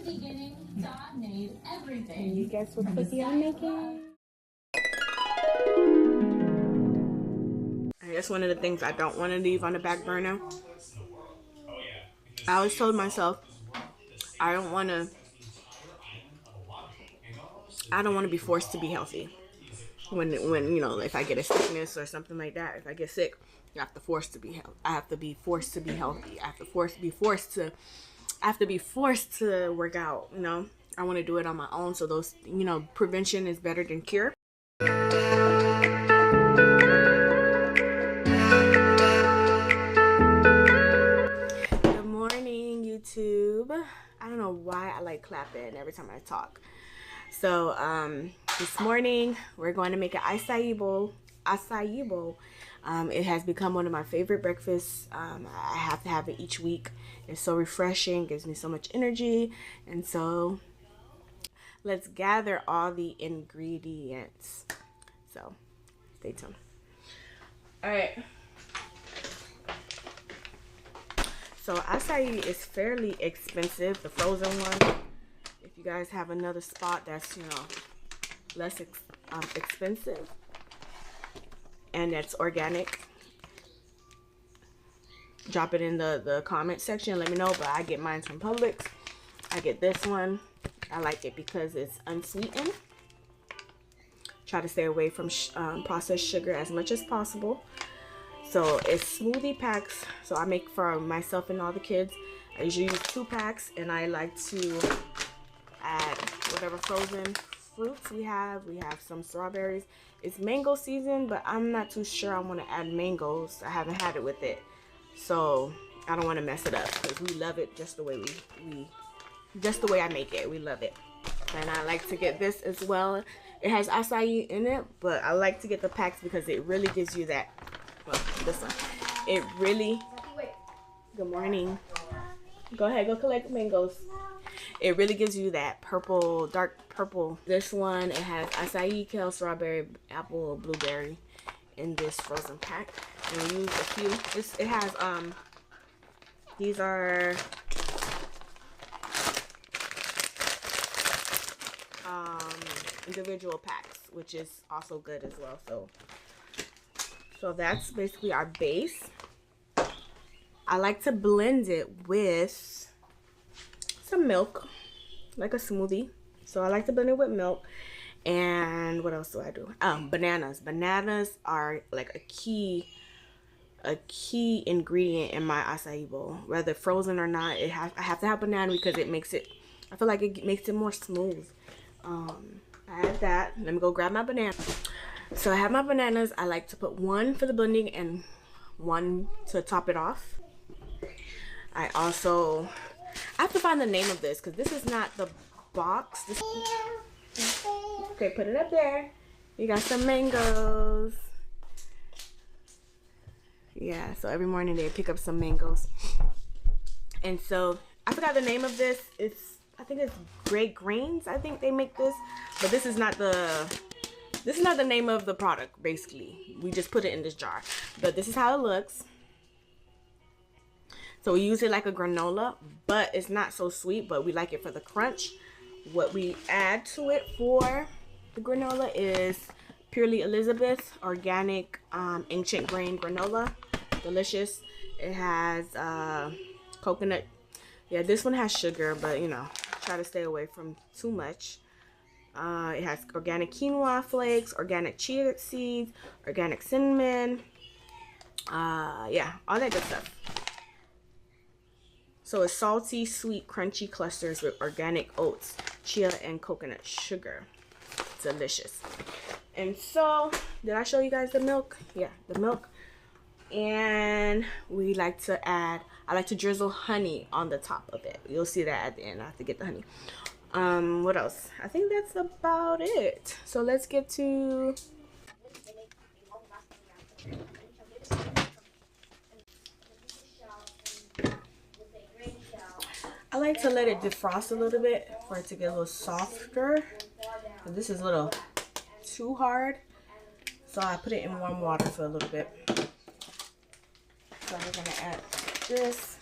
the beginning, God made everything. Can you guess what cookie I'm making? That's one of the things I don't want to leave on the back burner. I always told myself I don't want to be forced to be healthy. When you know, if I get a sickness or something like that, if I get sick, I have to I have to be forced to be healthy. I have to be forced to work out, you know. I want to do it on my own, so those, you know, prevention is better than cure. Good morning, YouTube. I don't know why I like clapping every time I talk. So this morning we're going to make an acai bowl. It has become one of my favorite breakfasts. I have to have it each week. It's so refreshing, gives me so much energy. And so let's gather all the ingredients. So stay tuned. All right. So acai is fairly expensive, the frozen one. If you guys have another spot that's, you know, less expensive and that's organic, drop it in the comment section. Let me know. But I get mine from Publix. I get this one. I like it because it's unsweetened. Try to stay away from processed sugar as much as possible. So it's smoothie packs. So I make for myself and all the kids. I usually use 2 packs, and I like to add whatever frozen fruits we have. We have some strawberries. It's mango season, but I'm not too sure I want to add mangoes. I haven't had it with it, so I don't want to mess it up because we love it just the way just the way I make it. We love it. And I like to get this as well. It has acai in it, but I like to get the packs because it really gives you that. Well, this one. It really. Good morning. Go ahead, go collect mangoes. It really gives you that purple, dark purple. This one, it has acai, kale, strawberry, apple, blueberry in this frozen pack. And we use a few. It has these are individual packs, which is also good as well. So that's basically our base. I like to blend it with some milk, like a smoothie. So I like to blend it with milk. And what else do I do? Bananas. Bananas are like a key ingredient in my acai bowl, whether frozen or not. I have to have banana because it makes it. I feel like it makes it more smooth. I have that. Let me go grab my banana. So I have my bananas. I like to put one for the blending and one to top it off. I have to find the name of this because this is not the box. Okay, put it up there. You got some mangoes. Yeah, so every morning they pick up some mangoes. And so I forgot the name of this. I think it's Great Grains. I think they make this, but this is not the name of the product. Basically, we just put it in this jar. But this is how it looks. So we use it like a granola, but it's not so sweet, but we like it for the crunch. What we add to it for the granola is Purely Elizabeth organic ancient grain granola. Delicious. It has coconut. Yeah, this one has sugar, but you know, try to stay away from too much. It has organic quinoa flakes, organic chia seeds, organic cinnamon. Yeah, all that good stuff. So it's salty, sweet, crunchy clusters with organic oats, chia, and coconut sugar. Delicious. And so, did I show you guys the milk? Yeah, the milk. And I like to drizzle honey on the top of it. You'll see that at the end. I have to get the honey. What else? I think that's about it. So let's get to... I like to let it defrost a little bit for it to get a little softer. But this is a little too hard, so I put it in warm water for a little bit. So we're gonna add this.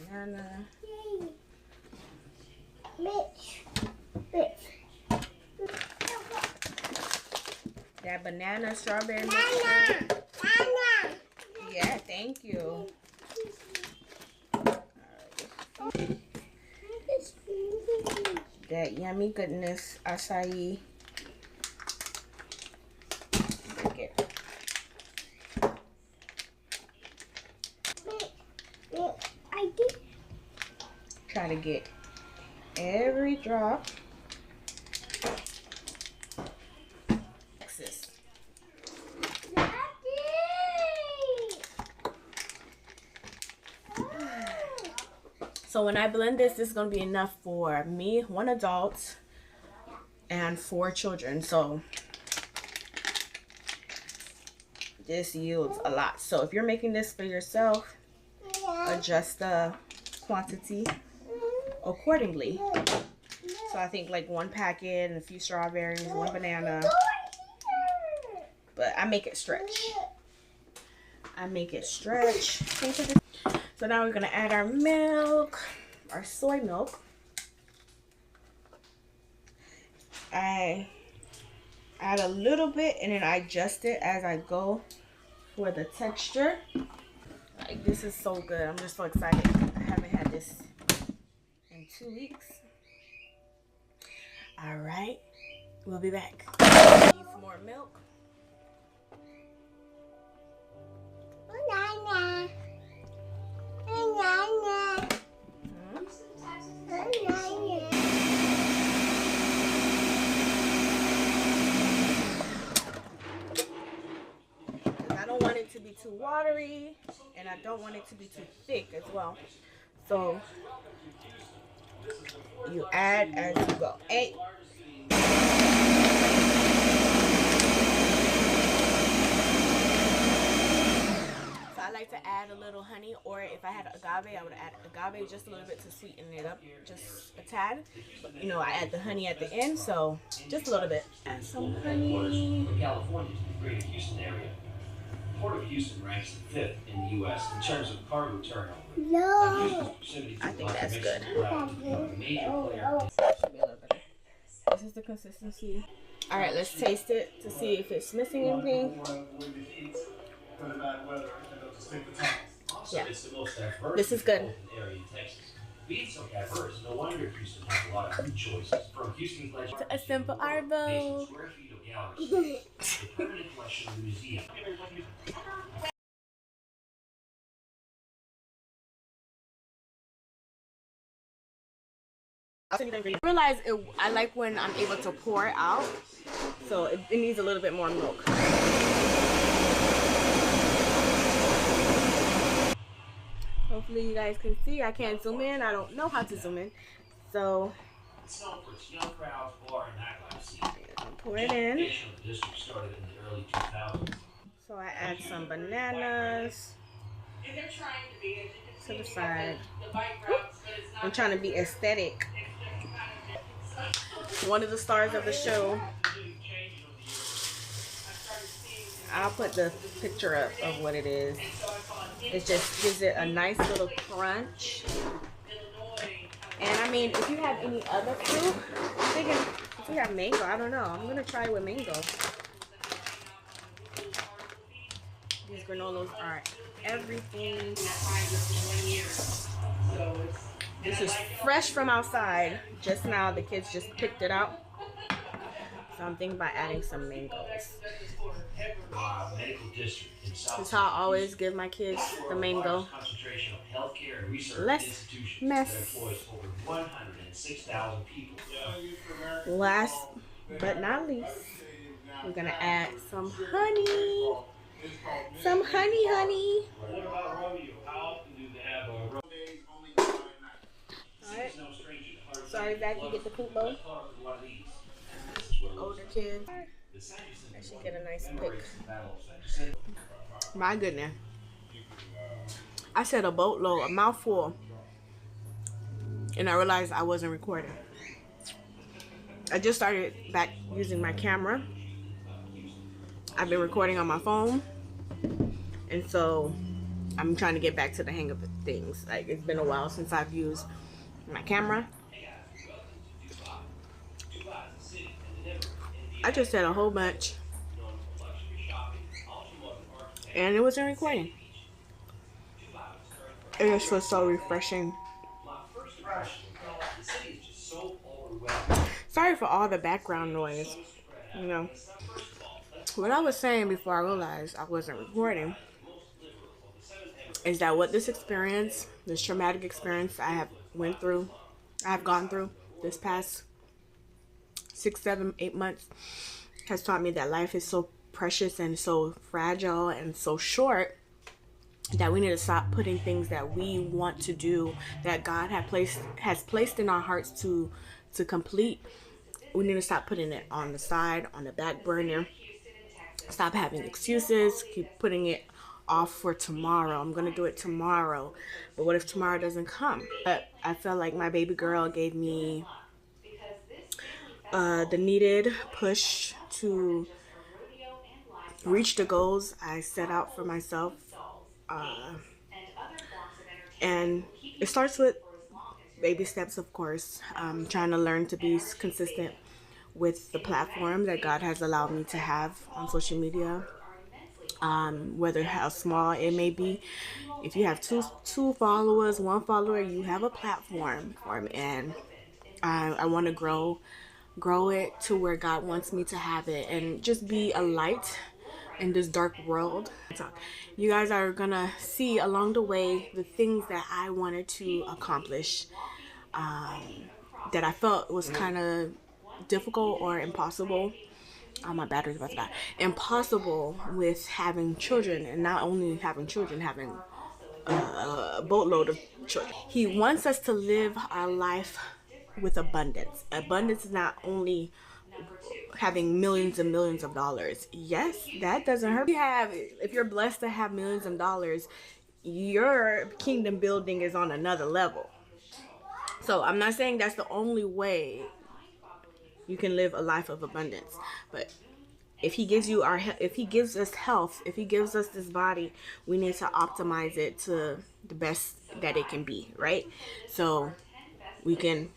banana. That banana strawberry mixture. Yeah, thank you. That yummy goodness acai. Break it. I did. Try to get every drop. Texas. So when I blend this is going to be enough for me, 1 adult, and 4 children. So this yields a lot. So if you're making this for yourself, adjust the quantity accordingly. So I think like 1 packet and a few strawberries, 1 banana. But I make it stretch. So now we're gonna add our milk, our soy milk. I add a little bit and then I adjust it as I go for the texture. Like, this is so good. I'm just so excited. I haven't had this in 2 weeks. All right, we'll be back. Need some more milk. I don't want it to be too watery, and I don't want it to be too thick as well. So you add as you go. Hey. So I like to add a little honey, or if I had agave, I would add agave just a little bit to sweeten it up, just a tad. But, you know, I add the honey at the end, so just a little bit. Add some honey. California to the greater Houston area. Port of Houston ranks 5th in the U.S. in terms of cargo turnover. No. I think that's good. This is the consistency. All right, let's taste it to see if it's missing anything. Yeah, this is good. Being so diverse, no wonder Houston has a lot of food choices. From Houston's legend A simple arbo. square feet of galleries, the permanent collection of the museum. I realize I like when I'm able to pour it out, so it needs a little bit more milk. Hopefully you guys can see. I can't zoom in. I don't know how to zoom in. So It's known for its young crowds, bar, and nightlife scene. pour it in. The district started in the early 2000s. So I add some bananas to the side. I'm trying to be aesthetic. One of the stars of the show. I'll put the picture up of what it is. It just gives it a nice little crunch. And I mean, if you have any other fruit, I'm thinking if we have mango, I don't know. I'm gonna try it with mango. These granolas are everything. This is fresh from outside. Just now, the kids just picked it out. So I'm thinking about adding some mangoes. This is how I always give my kids the mango. Less mess. Last but not least, we're gonna add some honey. Some honey. Alright. Sorry, Zach, you get the poop bowl. Older kids. I should get a nice pick. My goodness. I said a boatload, a mouthful. And I realized I wasn't recording. I just started back using my camera. I've been recording on my phone. And so I'm trying to get back to the hang of things. Like, it's been a while since I've used my camera. I just said a whole bunch, and it wasn't recording. It just feels so refreshing. Sorry for all the background noise. You know, what I was saying before I realized I wasn't recording is that what this experience, this traumatic experience I have gone through this past 6, 7, 8 months, has taught me that life is so precious and so fragile and so short, that we need to stop putting things that we want to do, that God has placed in our hearts to complete. We need to stop putting it on the side, on the back burner. Stop having excuses. Keep putting it off for tomorrow. I'm gonna do it tomorrow. But what if tomorrow doesn't come? But I felt like my baby girl gave me the needed push to reach the goals I set out for myself. And it starts with baby steps, of course. Trying to learn to be consistent with the platform that God has allowed me to have on social media. Whether how small it may be. If you have two followers, 1 follower, you have a platform for me, and I want to grow it to where God wants me to have it, and just be a light in this dark world. You guys are gonna see along the way the things that I wanted to accomplish, that I felt was kind of difficult or impossible. My battery's about to die. Impossible with having children, and not only having children, having a boatload of children. He wants us to live our life with abundance. Abundance is not only having millions and millions of dollars. Yes, that doesn't hurt. If you're blessed to have millions of dollars, your kingdom building is on another level. So I'm not saying that's the only way you can live a life of abundance, but if he gives us health, if he gives us this body, we need to optimize it to the best that it can be, right? So we can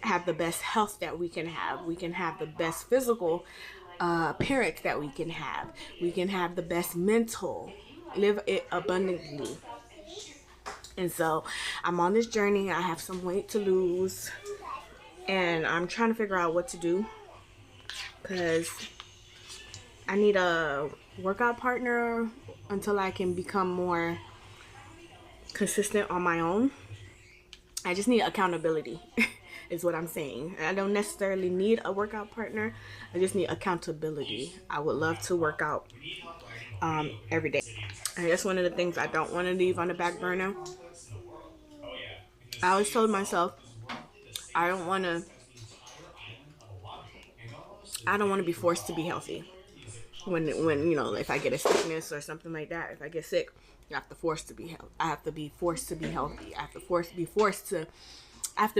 have the best health that we can have. We can have the best physical appearance that we can have. We can have the best mental, live it abundantly. And so I'm on this journey. I have some weight to lose, and I'm trying to figure out what to do, because I need a workout partner until I can become more consistent on my own. I just need accountability is what I'm saying. I don't necessarily need a workout partner. I just need accountability. I would love to work out every day. And that's one of the things I don't want to leave on the back burner. I always told myself I don't want to be forced to be healthy. When you know, if I get a sickness or something like that, if I get sick, I have to I have to be forced to be healthy. I have to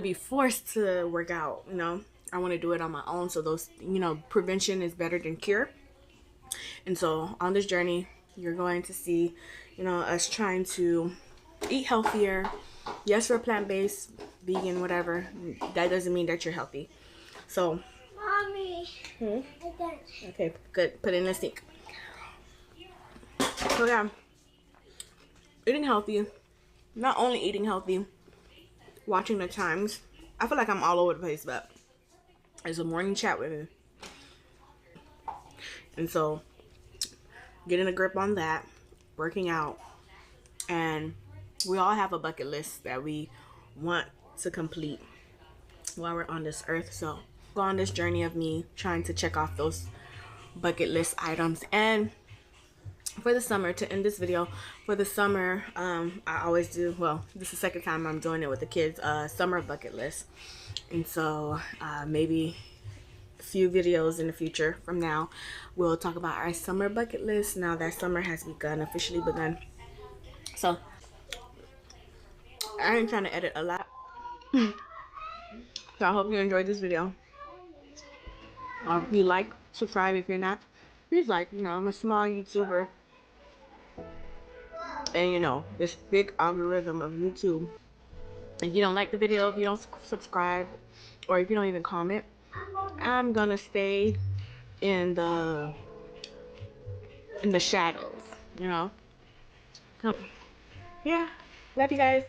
be forced to work out. You know, I want to do it on my own. So those, you know, prevention is better than cure. And so on this journey, you're going to see, you know, us trying to eat healthier. Yes, we're plant-based, vegan, whatever. That doesn't mean that you're healthy. So, Mommy. Okay, good. Put it in the sink. So yeah, eating healthy. Not only eating healthy, watching the times. I feel like I'm all over the place, but it's a morning chat with me. And so, getting a grip on that, working out, and we all have a bucket list that we want to complete while we're on this earth. So, go on this journey of me trying to check off those bucket list items. And for the summer, to end this video, for the summer, I always do, well, this is the second time I'm doing it with the kids, summer bucket list. And so maybe a few videos in the future from now, we'll talk about our summer bucket list now that summer has officially begun. So I ain't trying to edit a lot. So I hope you enjoyed this video. If you like, subscribe. If you're not, please like. You know, I'm a small YouTuber. And you know, this big algorithm of YouTube, if you don't like the video, if you don't subscribe, or if you don't even comment, I'm gonna stay in the shadows, you know. Yeah, love you guys.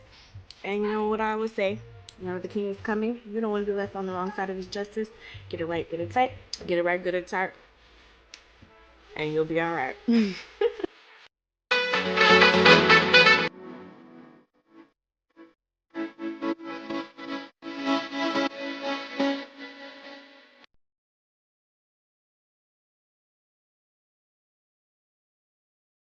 And you know what I always say, you know, the king is coming. You don't want to be left on the wrong side of his justice. Get it right, get it tight. Get it right, good and tight, and you'll be all right.